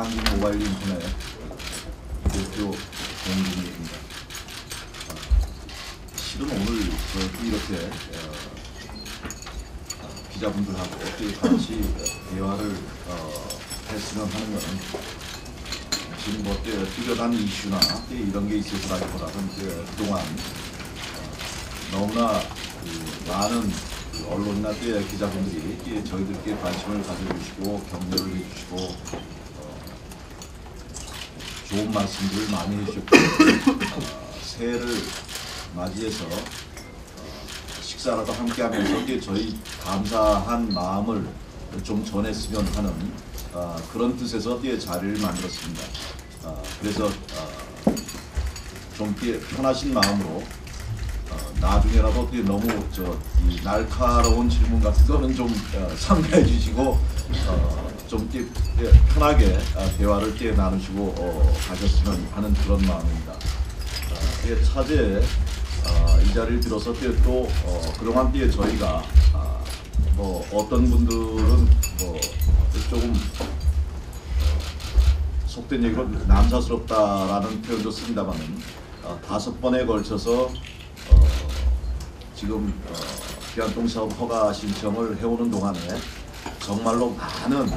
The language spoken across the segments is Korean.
한국모바일 인터넷 대표 공동입니다. 실은 오늘 이렇게 기자분들하고 같이 대화를 했으면 하는 것은 지금 뭐 뚜렷한 이슈나 이런 게 있어서라기보다는 그동안 너무나 많은 언론이나 기자분들이 저희들께 관심을 가져주시고 격려를 해주시고 좋은 말씀들을 많이 해주셨고 새해를 맞이해서 식사라도 함께하면서 저희 감사한 마음을 좀 전했으면 하는 그런 뜻에서 자리를 만들었습니다. 그래서 좀 편하신 마음으로 나중에라도 너무 이 날카로운 질문 같은 거는 좀 삼가해 주시고 좀 편하게 대화를 나누시고 가셨으면 하는 그런 마음입니다. 차제에 이 자리를 빌어서 또 그동안 저희가 뭐 어떤 분들은 뭐 조금 속된 얘기로 남사스럽다라는 표현도 씁니다만은 5번에 걸쳐서 지금 귀환통사업 허가 신청을 해오는 동안에 정말로 많은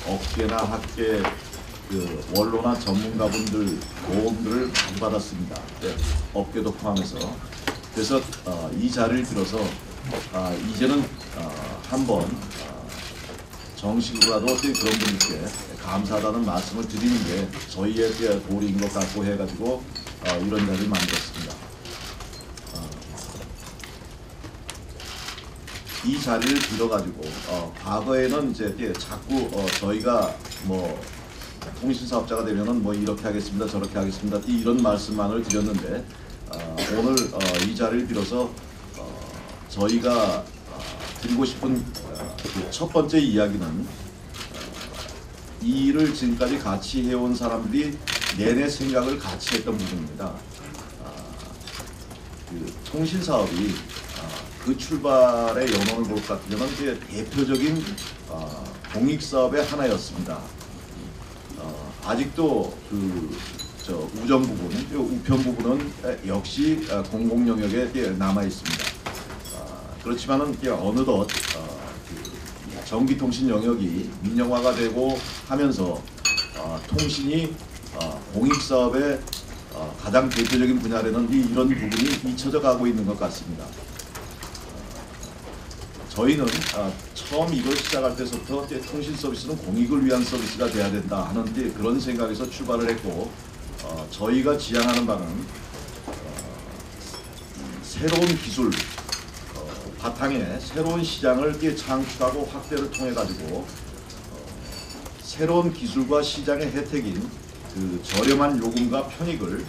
업계나 학계 원로나 전문가분들 도움들을 많이 받았습니다. 업계도 포함해서. 그래서 이 자리를 빌어서 이제는 한번 정식으로라도 그런 분들께 감사하다는 말씀을 드리는 게 저희의 도리인 것 같고 해가지고 이런 자리를 만들었습니다. 이 자리를 빌어가지고 과거에는 이제 자꾸 저희가 뭐 통신사업자가 되면은 뭐 이렇게 하겠습니다, 저렇게 하겠습니다 이런 말씀만을 드렸는데 오늘 이 자리를 빌어서 저희가 드리고 싶은 첫 번째 이야기는 이 일을 지금까지 같이 해온 사람들이 내내 생각을 같이 했던 부분입니다. 통신사업이 그 출발의 연원을 볼 것 같으면 대표적인 공익사업의 하나였습니다. 아직도 우정 부분, 우편 부분은 역시 공공 영역에 남아 있습니다. 그렇지만은 어느덧 전기통신 영역이 민영화가 되고 하면서 통신이 공익사업의 가장 대표적인 분야라는 이런 부분이 잊혀져 가고 있는 것 같습니다. 저희는 처음 이걸 시작할 때부터 통신 서비스는 공익을 위한 서비스가 돼야 된다 하는 그런 생각에서 출발을 했고 저희가 지향하는 바는 새로운 기술 바탕에 새로운 시장을 창출하고 확대를 통해 가지고 새로운 기술과 시장의 혜택인 저렴한 요금과 편익을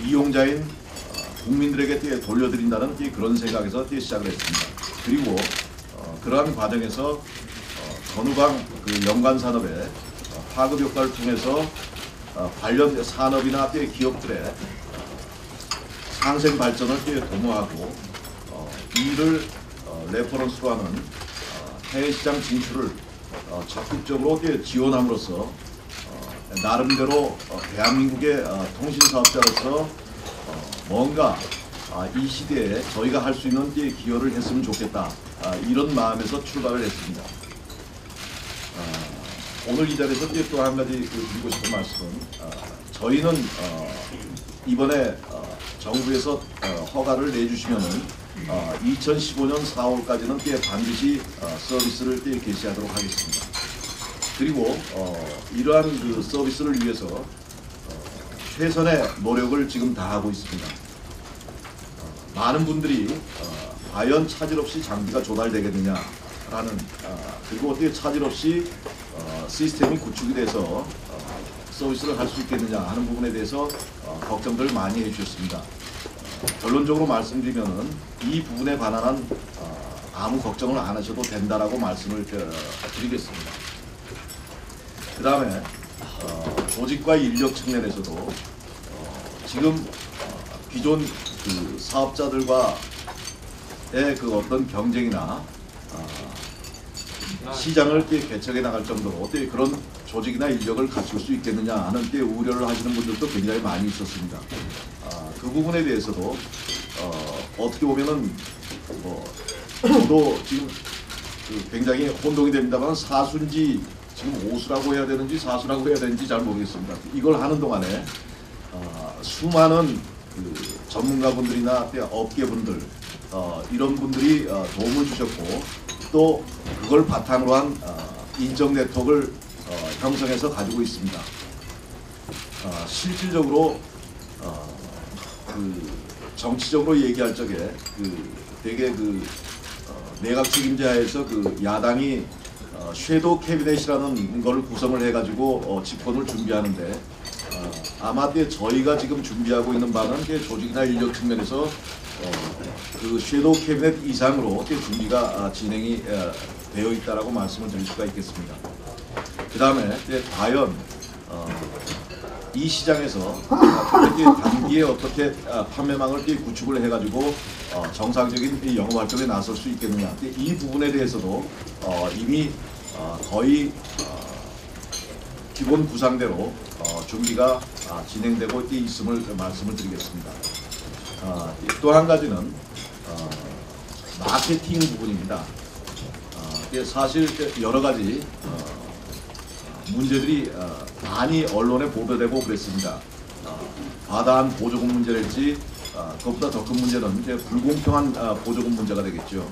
이용자인 국민들에게 돌려드린다는 그런 생각에서 시작을 했습니다. 그리고 그러한 과정에서 전후방 연관 산업의 파급 효과를 통해서 관련 산업이나 기업들의 상생 발전을 도모하고 이를 레퍼런스로 하는 해외 시장 진출을 적극적으로 지원함으로써 나름대로 대한민국의 통신사업자로서 뭔가 이 시대에 저희가 할 수 있는 기여를 했으면 좋겠다 이런 마음에서 출발을 했습니다. 오늘 이 자리에서 또 한 가지 드리고 싶은 말씀은 저희는 이번에 정부에서 허가를 내주시면은 2015년 4월까지는 반드시 서비스를 개시하도록 하겠습니다. 그리고 이러한 서비스를 위해서 최선의 노력을 지금 다하고 있습니다. 많은 분들이 과연 차질 없이 장비가 조달되겠느냐라는 그리고 어떻게 차질 없이 시스템이 구축이 돼서 서비스를 할 수 있겠느냐 하는 부분에 대해서 걱정들을 많이 해주셨습니다. 결론적으로 말씀드리면은 이 부분에 관한 아무 걱정을 안 하셔도 된다라고 말씀을 드리겠습니다. 그 다음에 조직과 인력 측면에서도 지금 기존 사업자들과의 어떤 경쟁이나 시장을 개척해 나갈 정도로 그런 조직이나 인력을 갖출 수 있겠느냐 하는 우려를 하시는 분들도 굉장히 많이 있었습니다. 그 부분에 대해서도 어떻게 보면은 저도 지금 굉장히 혼동이 됩니다만 사수인지 지금 오수라고 해야 되는지 사수라고 해야 되는지 잘 모르겠습니다. 이걸 하는 동안에 수많은 전문가분들이나 업계분들 이런 분들이 도움을 주셨고 또 그걸 바탕으로 한 인적 네트워크를 형성해서 가지고 있습니다. 실질적으로 정치적으로 얘기할 적에 되게 내각 책임자에서 야당이 섀도우 캐비넷이라는 걸 구성을 해가지고 집권을 준비하는데 아마 저희가 지금 준비하고 있는 바는 조직이나 인력 측면에서 그 섀도우 캐비넷 이상으로 준비가 진행이 되어 있다라고 말씀을 드릴 수가 있겠습니다. 그 다음에 과연 이 시장에서 단기에 어떻게 판매망을 구축을 해가지고 정상적인 영업 활동에 나설 수 있겠느냐, 이 부분에 대해서도 이미 거의 기본 구상대로 준비가 진행되고 있음을 말씀을 드리겠습니다. 또 한 가지는 마케팅 부분입니다. 사실 여러 가지 문제들이 많이 언론에 보도되고 그랬습니다. 과다한 보조금 문제랄지 그것보다 더 큰 문제는 불공평한 보조금 문제가 되겠죠.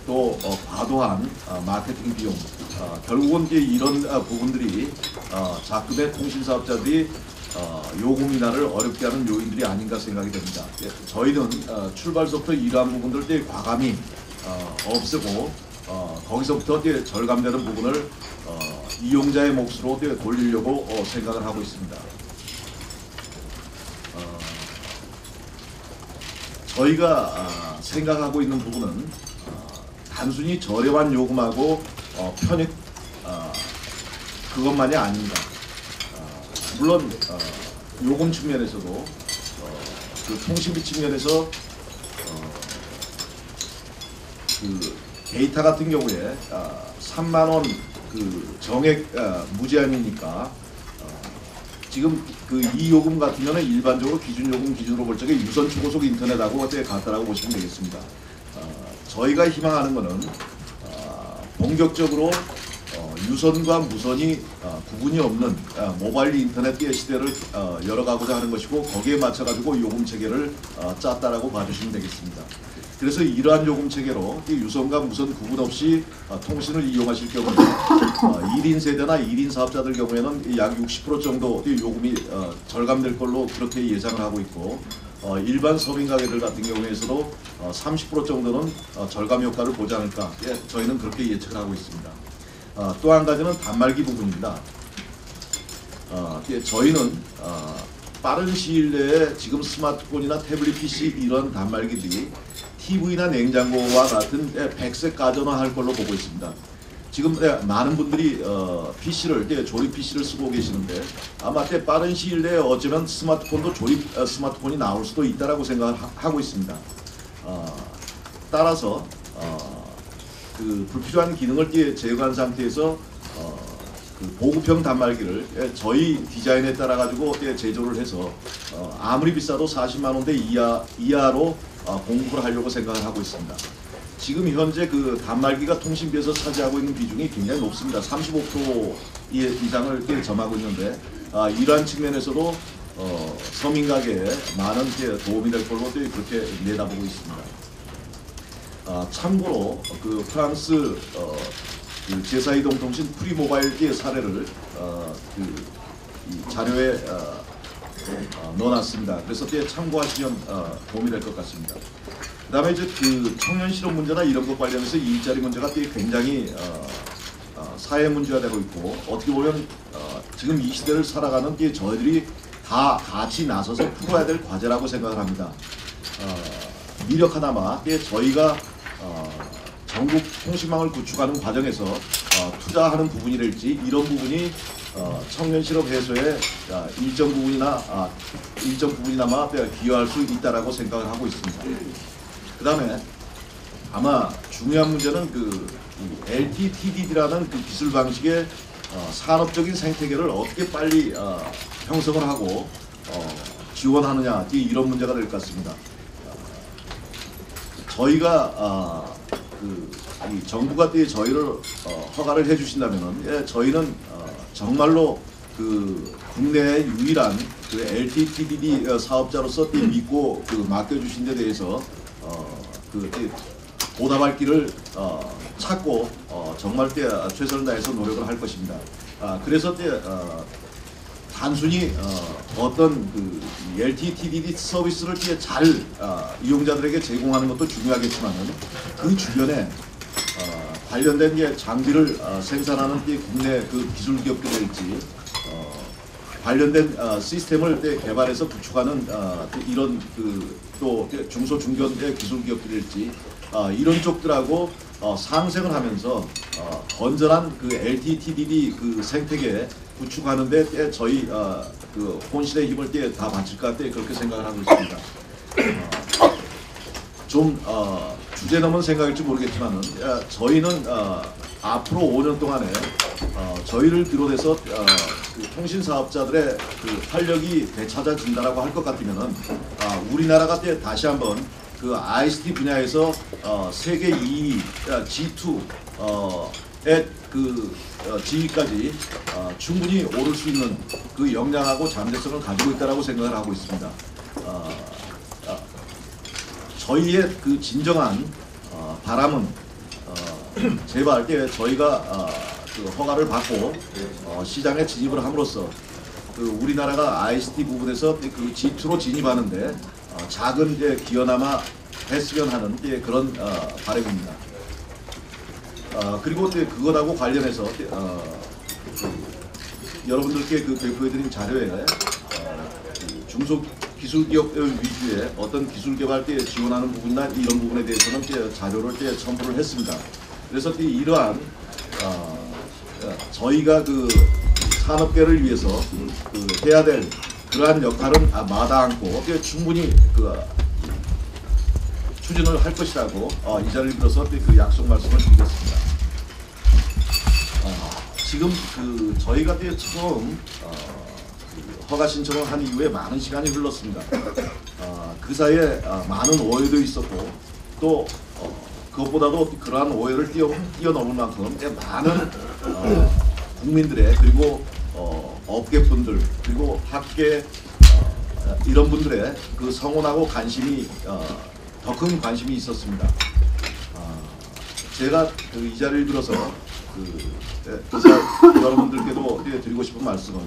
또 과도한 마케팅 비용, 결국은 이런 부분들이 자금의 통신사업자들이 요금 인하를 어렵게 하는 요인들이 아닌가 생각이 됩니다. 저희는 출발서부터 이러한 부분들 과감히 없애고 거기서부터 절감되는 부분을 이용자의 몫으로 돌리려고 생각을 하고 있습니다. 저희가 생각하고 있는 부분은 단순히 저렴한 요금하고 편익 그것만이 아닙니다. 물론 요금 측면에서도 그 통신비 측면에서 그 데이터 같은 경우에 3만 원 그 정액 무제한이니까 지금 이 요금 같은 경우는 일반적으로 기준 요금 기준으로 볼 적에 유선 초고속 인터넷하고 같다라고 보시면 되겠습니다. 저희가 희망하는 것은 본격적으로 유선과 무선이 구분이 없는 모바일 인터넷 시대를 열어가고자 하는 것이고 거기에 맞춰가지고 요금 체계를 짰다라고 봐주시면 되겠습니다. 그래서 이러한 요금 체계로 유선과 무선 구분 없이 통신을 이용하실 경우에 1인 세대나 1인 사업자들 경우에는 약 60% 정도 요금이 절감될 걸로 그렇게 예상을 하고 있고 일반 서민 가게들 같은 경우에서도 30% 정도는 절감 효과를 보지 않을까, 저희는 그렇게 예측을 하고 있습니다. 또 한 가지는 단말기 부분입니다. 저희는 빠른 시일 내에 지금 스마트폰이나 태블릿 PC 이런 단말기들이 TV나 냉장고와 같은 백색 가전화할 걸로 보고 있습니다. 지금 많은 분들이 PC를 조립 PC를 쓰고 계시는데 아마 빠른 시일 내에 어쩌면 스마트폰도 조립 스마트폰이 나올 수도 있다라고 생각을 하고 있습니다. 따라서 그 불필요한 기능을 제거한 상태에서 그 보급형 단말기를 저희 디자인에 따라 가지고 제조를 해서 아무리 비싸도 40만 원대 이하로 공급을 하려고 생각을 하고 있습니다. 지금 현재 그 단말기가 통신비에서 차지하고 있는 비중이 굉장히 높습니다. 35% 이상을 점하고 있는데 이러한 측면에서도 서민 가게에 많은 도움이 될 걸로 그렇게 내다보고 있습니다. 참고로 그 프랑스 그 제4이동통신 프리모바일 사례를 이 자료에 넣어놨습니다. 그래서 참고하시면 도움이 될 것 같습니다. 그 다음에 이제 그 청년 실업 문제나 이런 것 관련해서 일자리 문제가 굉장히 사회 문제가 되고 있고 어떻게 보면 지금 이 시대를 살아가는 저희들이 다 같이 나서서 풀어야 될 과제라고 생각을 합니다. 미력 하나마 저희가 전국 통신망을 구축하는 과정에서 투자하는 부분이랄지 이런 부분이 청년 실업 해소에 일정 부분이나마 기여할 수 있다라고 생각을 하고 있습니다. 그 다음에 아마 중요한 문제는 이 LTTDD라는 그 기술 방식의 산업적인 생태계를 어떻게 빨리 형성을 하고 지원하느냐, 이런 문제가 될 것 같습니다. 저희가 이 정부가 저희를 허가를 해주신다면은, 저희는 정말로 국내의 유일한 LTTDD 사업자로서 믿고 맡겨주신 데 대해서 보답할 길을 찾고 정말 최선을 다해서 노력을 할 것입니다. 그래서 단순히 어떤 LTTDD 서비스를 잘 이용자들에게 제공하는 것도 중요하겠지만은 그 주변에 관련된 장비를 생산하는 국내 기술 기업들일지 관련된 시스템을 개발해서 구축하는 이런 또 중소 중견 기술 기업들일지 이런 쪽들하고 상생을 하면서 건전한 LTTDD 생태계 구축하는데 저희 혼신의 힘을 다 바칠 것 같아 그렇게 생각을 하고 있습니다. 좀 주제 넘은 생각일지 모르겠지만은 저희는 앞으로 5년 동안에 저희를 비롯해서 통신 사업자들의 활력이 되찾아진다라고 할 것 같으면은 우리나라가 다시 한번 ICT 분야에서 세계 2위 G2의 지위까지 충분히 오를 수 있는 역량하고 잠재성을 가지고 있다라고 생각을 하고 있습니다. 저희의 진정한 바람은 제발 저희가 허가를 받고 시장에 진입을 함으로써 우리나라가 ICT 부분에서 G2로 진입하는데 작은 기여나마 했으면 하는 그런 바람입니다. 그리고 그것하고 관련해서 여러분들께 배포해드린 자료에 중소기술기업 위주의 어떤 기술개발 지원하는 부분이나 이런 부분에 대해서는 자료를 첨부를 했습니다. 그래서 이러한 저희가 산업계를 위해서 해야 될 그러한 역할은 마다 않고 충분히 추진을 할 것이라고 이 자리를 빌어서 약속 말씀을 드리겠습니다. 지금 저희가 처음 허가 신청을 한 이후에 많은 시간이 흘렀습니다. 그 사이에 많은 오해도 있었고 또 그것보다도 그러한 오해를 뛰어넘을 만큼 많은 국민들의 그리고 업계분들 그리고 학계 이런 분들의 성원하고 관심이 더 큰 관심이 있었습니다. 제가 이 자리를 빌어서 여러분들께도 드리고 싶은 말씀은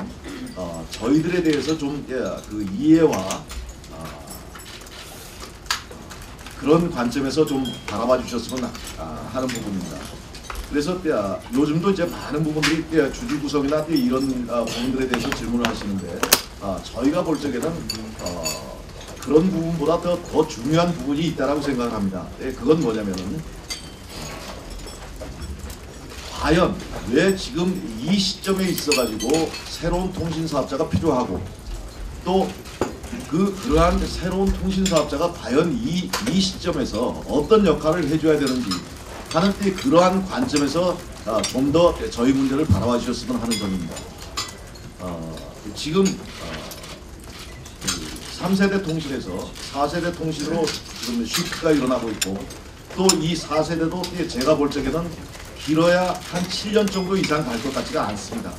저희들에 대해서 좀 이해와 그런 관점에서 좀 바라봐 주셨으면 하는 부분입니다. 그래서 요즘도 이제 많은 부분들이 주주 구성이나 이런 부분들에 대해서 질문을 하시는데 저희가 볼 적에는 그런 부분보다 더 중요한 부분이 있다라고 생각을 합니다. 그건 뭐냐면은 과연 왜 지금 이 시점에 있어가지고 새로운 통신 사업자가 필요하고 또 그러한 새로운 통신 사업자가 과연 이 시점에서 어떤 역할을 해줘야 되는지 하는 그러한 관점에서 좀 더 저희 문제를 바라봐 주셨으면 하는 점입니다. 지금 3세대 통신에서 4세대 통신으로 지금 시프트가 일어나고 있고 또 이 4세대도 제가 볼 적에는 길어야 한 7년 정도 이상 갈 것 같지가 않습니다.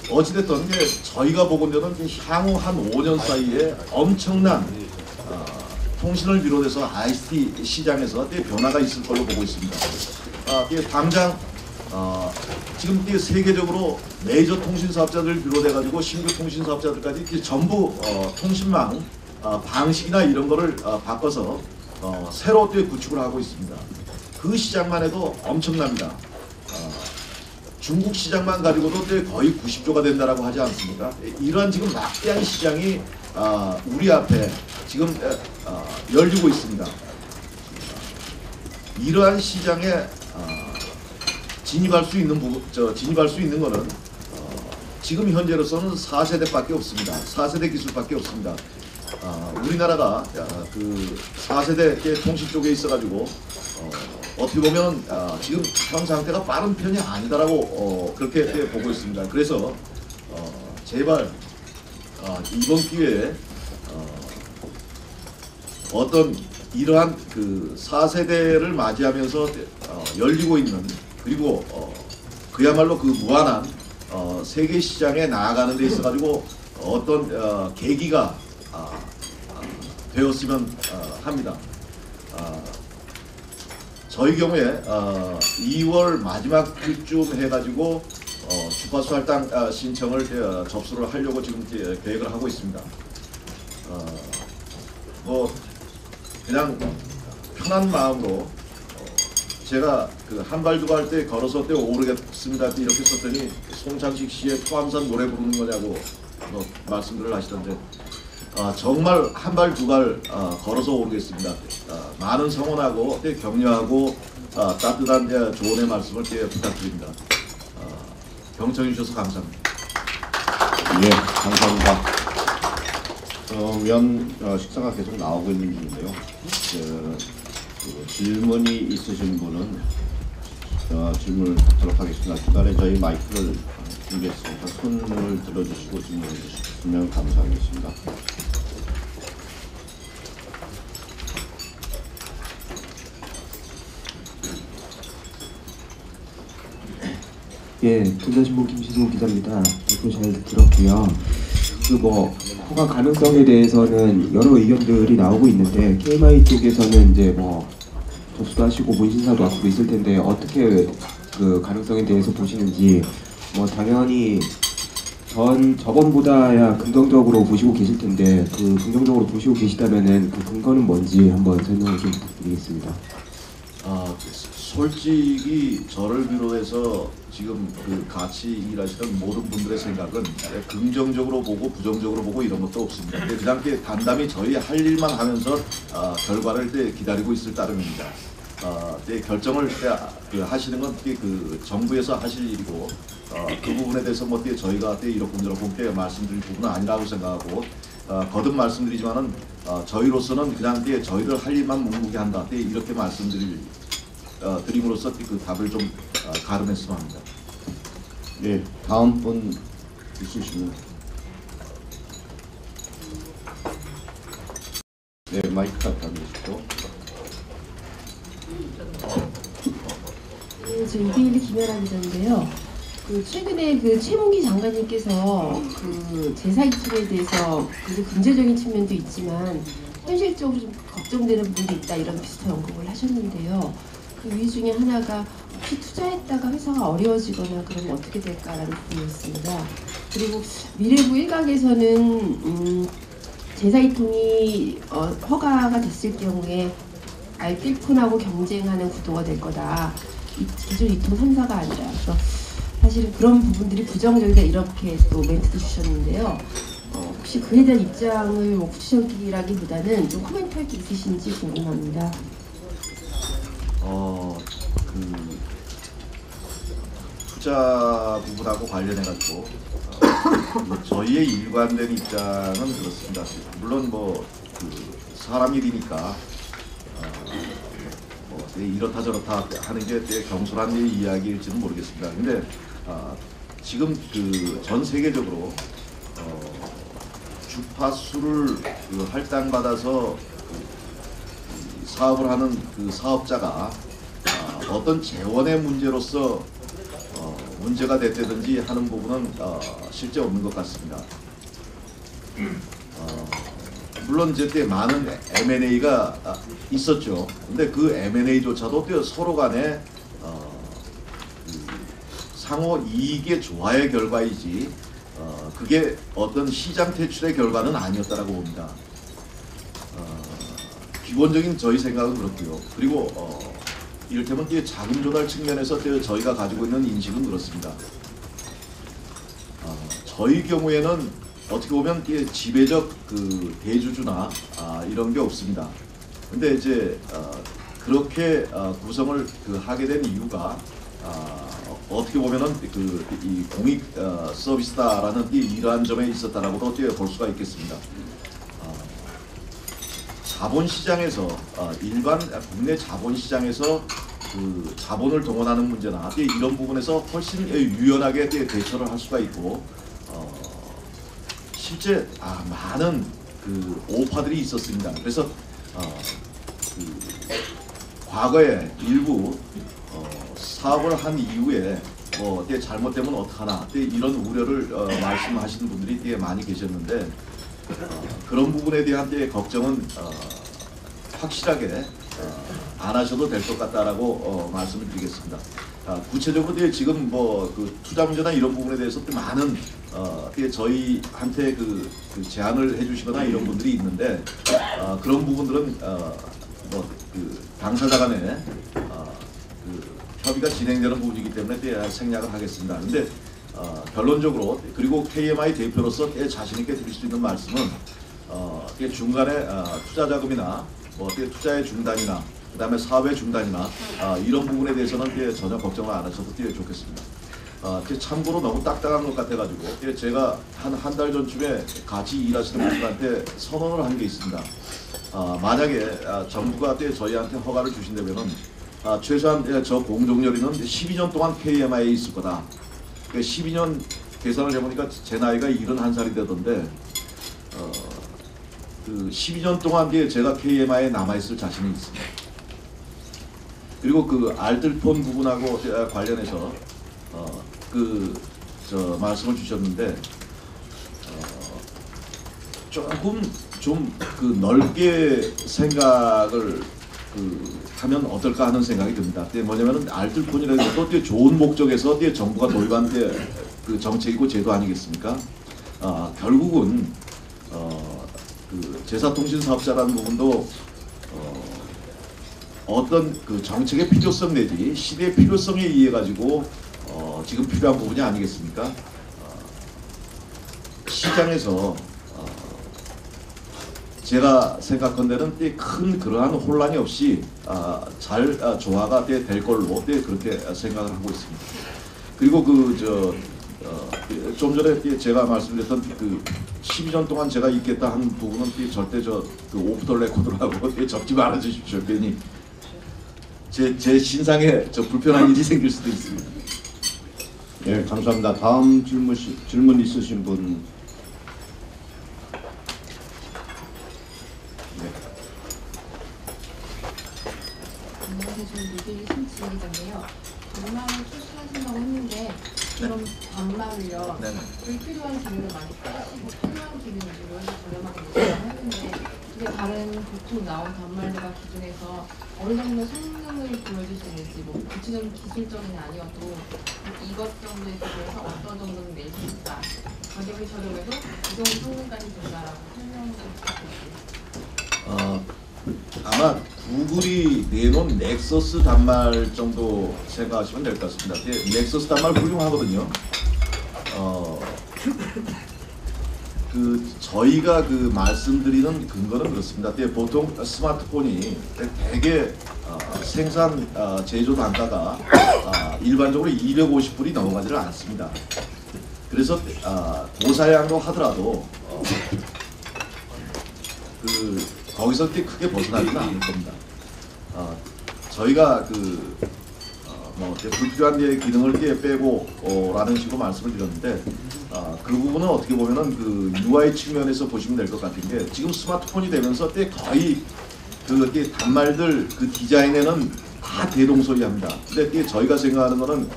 어찌됐든 저희가 보건대는 향후 한 5년 사이에 엄청난 통신을 비롯해서 ICT 시장에서 변화가 있을 걸로 보고 있습니다. 당장 지금 세계적으로 메이저 통신 사업자들 비롯해가지고 신규 통신 사업자들까지 전부 통신망 방식이나 이런 거를 바꿔서 새로 구축을 하고 있습니다. 그 시장만 해도 엄청납니다. 중국 시장만 가지고도 거의 90조가 된다라고 하지 않습니까? 이러한 지금 막대한 시장이 우리 앞에 지금 열리고 있습니다. 이러한 시장에 진입할 수 있는 거는 지금 현재로서는 4세대밖에 없습니다. 4세대 기술밖에 없습니다. 우리나라가 그 4세대 통신 쪽에 있어가지고 어떻게 보면 지금 현 상태가 빠른 편이 아니다라고 그렇게 보고 있습니다. 그래서 제발 이번 기회에 어떤 이러한 그 4세대를 맞이하면서 열리고 있는, 그리고 그야말로 그 무한한 세계 시장에 나아가는 데 있어 가지고 어떤 계기가 되었으면 합니다. 저희 경우에 2월 마지막 주쯤 해가지고 주파수 할당 신청을 접수를 하려고 지금 계획을 하고 있습니다. 뭐 그냥 편한 마음으로 제가 그 한 발 두 발 때 걸어서 때 오르겠습니다 이렇게 썼더니 송창식 씨의 토함산 노래 부르는 거냐고 말씀들을 하시던데 정말 한 발 두 발 걸어서 오르겠습니다. 많은 성원하고 격려하고 따뜻한 조언의 말씀을 부탁드립니다. 경청해 주셔서 감사합니다. 예, 감사합니다. 위원 식사가 계속 나오고 있는 중인데요. 그 질문이 있으신 분은 질문을 받도록 하겠습니다. 중간에 저희 마이크를 준비했으니까 손을 들어주시고 질문해 주시면 감사하겠습니다. 예, 전자신문 김신우 기자입니다. 발표 잘 들었고요. 그 허가 가능성에 대해서는 여러 의견들이 나오고 있는데 KMI 쪽에서는 이제 접수도 하시고 문신사도 앞으로 있을 텐데 어떻게 그 가능성에 대해서 보시는지, 당연히 저번보다야 긍정적으로 보시고 계실 텐데 그 긍정적으로 보시고 계시다면은 그 근거는 뭔지 한번 설명을 좀 부탁드리겠습니다. 솔직히 저를 비롯해서 지금 그 같이 일하시던 모든 분들의 생각은 긍정적으로 보고 부정적으로 보고 이런 것도 없습니다. 그냥 단단히 저희 할 일만 하면서 결과를 기다리고 있을 따름입니다. 결정을 하시는 건 그 정부에서 하실 일이고 그 부분에 대해서 저희가 이렇게 말씀드릴 부분은 아니라고 생각하고 거듭 말씀드리지만은 저희로서는 그냥 저희들 할 일만 묵묵히 한다 이렇게 드림으로써 그 답을 좀 가름했으면 합니다. 예, 다음 분 있으시면. 네, 마이크 갖다 주시죠. 네, 저 이데일리 김연아 기자인데요. 최근에 최문기 장관님께서 제사 이tum에 대해서 굉장히 긍정적인 측면도 있지만 현실적으로 좀 걱정되는 부분도 있다 이런 비슷한 언급을 하셨는데요. 그 이유 중에 하나가 혹시 투자했다가 회사가 어려워지거나 그러면 어떻게 될까라는 부분이었습니다. 그리고 미래부 일각에서는 제사 이통이 허가가 됐을 경우에 알뜰폰하고 경쟁하는 구도가 될 거다. 기존 이통 3사가 아니라. 그래서 사실은 그런 부분들이 부정적이다 이렇게 또 멘트도 주셨는데요. 혹시 그에 대한 입장을 구체적이라기보다는 좀 코멘트할 게 있으신지 궁금합니다. 투자 부분하고 관련해가지고 저희의 일관된 입장은 그렇습니다. 물론 사람 일이니까 이렇다 저렇다 하는 게 경솔한 이야기일지는 모르겠습니다. 근데 지금 전 세계적으로 주파수를 할당받아서 사업을 하는 그 사업자가 어떤 재원의 문제로서 문제가 됐다든지 하는 부분은 실제 없는 것 같습니다. 물론 이제 많은 M&A가 있었죠. 근데 그 M&A조차도 서로 간에 상호 이익의 조화의 결과이지 그게 어떤 시장 퇴출의 결과는 아니었다라고 봅니다. 기본적인 저희 생각은 그렇고요. 그리고 이를테면 자금 조달 측면에서 저희가 가지고 있는 인식은 그렇습니다. 저희 경우에는 어떻게 보면 지배적 대주주나 이런 게 없습니다. 근데 이제 그렇게 구성을 하게 된 이유가 어떻게 보면은 이 공익 서비스다라는 이러한 점에 있었다라고도 볼 수가 있겠습니다. 자본시장에서 일반 국내 자본시장에서 그 자본을 동원하는 문제나 이런 부분에서 훨씬 유연하게 대처를 할 수가 있고 실제 많은 그 오파들이 있었습니다. 그래서 그 과거에 일부 사업을 한 이후에 뭐 잘못되면 어떡하나 이런 우려를 말씀하시는 분들이 많이 계셨는데 그런 부분에 대한 걱정은 확실하게 안 하셔도 될 것 같다라고 말씀을 드리겠습니다. 구체적으로 지금 뭐 그 투자 문제나 이런 부분에 대해서 많은 저희한테 그 제안을 해주시거나 이런 분들이 있는데 그런 부분들은 뭐 그 당사자 간에 그 협의가 진행되는 부분이기 때문에 생략을 하겠습니다. 근데 결론적으로 그리고 KMI 대표로서 자신 있게 드릴 수 있는 말씀은 중간에 투자 자금이나 뭐 투자의 중단이나 그다음에 사업의 중단이나 이런 부분에 대해서는 전혀 걱정을 안 하셔도 좋겠습니다. 참고로 너무 딱딱한 것 같아가지고 제가 한 달 전쯤에 같이 일하시는 분들한테 선언을 한 게 있습니다. 만약에 정부가 저희한테 허가를 주신다면은 최소한 저 공정열이는 12년 동안 KMI에 있을 거다. 12년 계산을 해보니까 제 나이가 71살이 되던데 그 12년 동안 제가 KMI에 남아있을 자신이 있습니다. 그리고 그 알뜰폰 부분하고 관련해서 말씀을 주셨는데 조금 좀 그 넓게 생각을 하면 어떨까 하는 생각이 듭니다. 뭐냐면은 알뜰폰이라는 것도 좋은 목적에서 정부가 도입한 그 정책이고 제도 아니겠습니까? 결국은 그 제사통신 사업자라는 부분도 어떤 그 정책의 필요성 내지 시대의 필요성에 의해 가지고 지금 필요한 부분이 아니겠습니까? 시장에서 제가 생각한데는 큰 그러한 혼란이 없이 잘 조화가 될 걸로 그렇게 생각을 하고 있습니다. 그리고 좀 전에 제가 말씀드렸던 그 12년 동안 제가 있겠다 한 부분은 절대 그 오프 더 레코드라고 접지 말아 주십시오. 괜히 제 신상에 불편한 일이 생길 수도 있습니다. 예, 감사합니다. 다음 질문 있으신 분. 안녕하세요. 저는 모델 신지희인데요. 반말을 출시하신다고 했는데 그럼 반말을요. 불필요한 기능을 많이 빼시고 필요한 기능으로 해서 저렴하게 내시라고 했는데 근데 다른 보통 나온 반말들과 기준에서 어느 정도 성능을 보여줄 수 있는지 뭐 구체적인 기술적인 아니어도 이것 정도에 비해서 어떤 정도는 낼 수 있다. 가격이 저렴해도 이 정도 성능까지 된다라고 설명을 부탁드립니다. 아마 구글이 내놓은 넥서스 단말 정도 생각하시면 될 것 같습니다. 넥서스 단말 훌륭하거든요. 저희가 말씀드리는 근거는 그렇습니다. 보통 스마트폰이 되게 생산 제조 단가가 일반적으로 250불이 넘어가지를 않습니다. 그래서 고사양도 하더라도 거기서 크게 벗어나지는 않을 겁니다. 저희가 불필요한 기능을 빼고 라는 식으로 말씀을 드렸는데 그 부분은 어떻게 보면은 UI 측면에서 보시면 될 것 같은 게 지금 스마트폰이 되면서 거의 단말들 디자인에는 다 대동소이합니다. 근데 저희가 생각하는 거는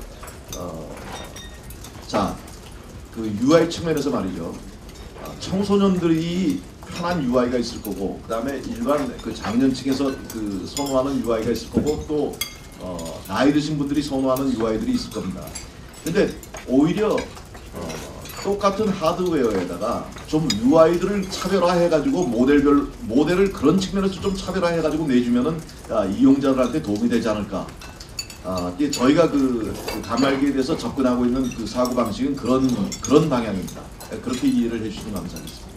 UI 측면에서 말이죠. 청소년들이 편한 UI가 있을 거고, 그 다음에 일반 장년층에서 선호하는 UI가 있을 거고, 또 나이 드신 분들이 선호하는 UI들이 있을 겁니다. 근데 오히려 똑같은 하드웨어에다가 좀 UI들을 차별화해가지고 모델을 그런 측면에서 좀 차별화해가지고 내주면은 이용자들한테 도움이 되지 않을까. 저희가 단말기에 대해서 접근하고 있는 사고 방식은 그런 방향입니다. 그렇게 이해를 해주시면 감사하겠습니다.